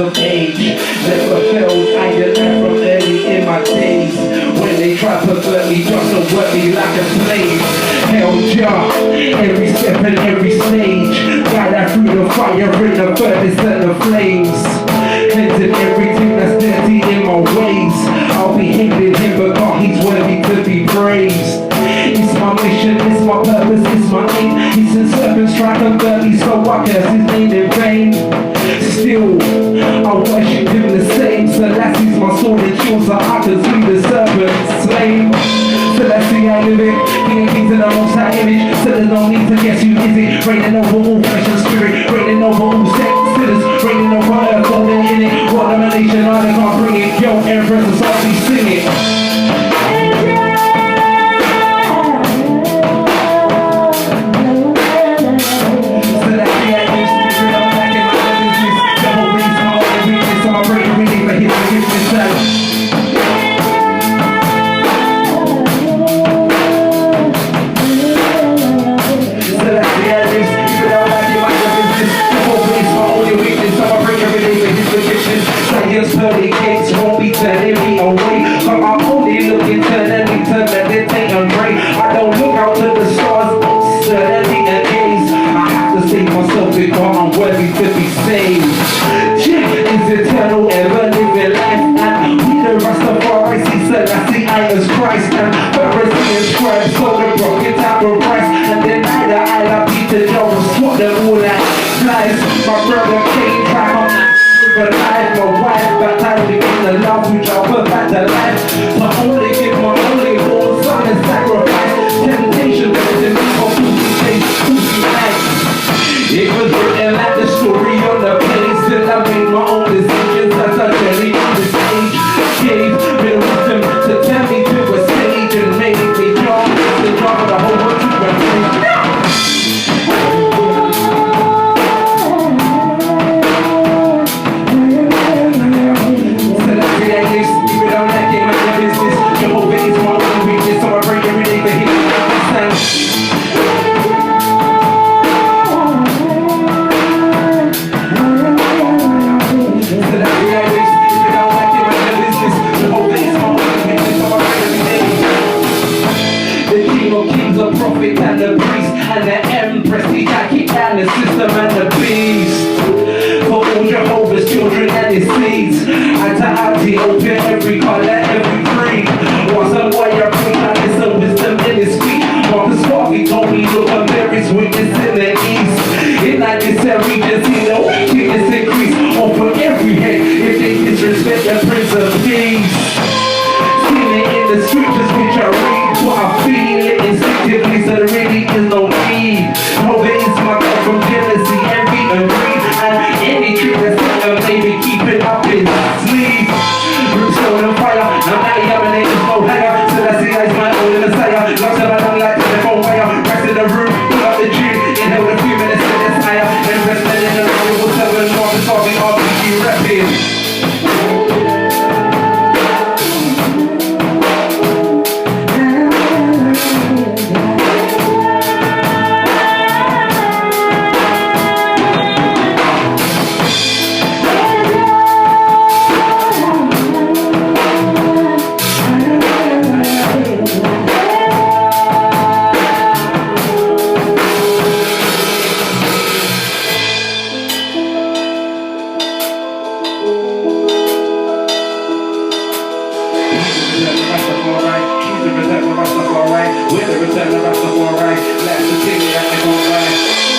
of age. Never felt iron from early in my days. When they try to burn me, just to work me like a slave. Hell yeah, every step and every stage. Guide that through the fire in the furnace and the flames. Cleansing everything that's dirty in my ways. I'll be hating him, but God, he's worthy to be praised. It's my mission, it's my purpose, it's my aim. He's in serpents try to burn me, so I curse his name in vain. Still, I worship him the same. Selassie's my sword and shield, so I can see the serpent's slave. Selassie, I live it. King of kings in the most high image. So there's no need to guess who is it. Reigning over all flesh and spirit. Reigning over all sinners. Reigning over earth, golden in it. What domination, I can't bring it. Yo, Empress, I'll be singing. Pearly gates won't be turning me away. But I'm only looking eternally to meditate and pray. I don't look out to the stars, certainly and gaze. I have to save myself because I'm worthy to be saved. Is eternal, ever living life. And we the Rastafari, see Selassie, I as Christ. And Pharisee and scribe, so the broken type of price. And then I Peter Jones, swap them all like flies. My brother came back on but life, my wife, baptized in the love which I put back to life. So only give my only born son and sacrifice. Temptation to the me for pussy taste, pussy nice. It was written like the story on the page. Till I made my own decisions as I journey on the stage. Gave me wisdom to tell me to a stage and made me job. The job of the whole world to a and the priest and the empress, the Jackie and the system and the beast. For all Jehovah's children and his seeds, and to Ethiopia, every color, every creed. What's a warrior preach and there's a wisdom in his speech. Marcus Garvey told me, look, and there is witness in the east. In like this region, see no witness increase over every head if they disrespect the Prince of Peace. Seen it in the scriptures which I read, but I feel it instinctively, so there really is no need. Hope it is my God from jealousy, envy, and greed, and any trick that's set up, maybe keep it up his sleeve. Roots stone and fire, now that yamming ain't just no higher. So that's the eyes, my own Messiah. Lots of I don't like telephone wire. Rest in the room, pull up the tune, inhale a few minutes, then it's higher. Investment in the room, 7 more, solving RPG rapping. With the return of Rastafari, let the king at the go right.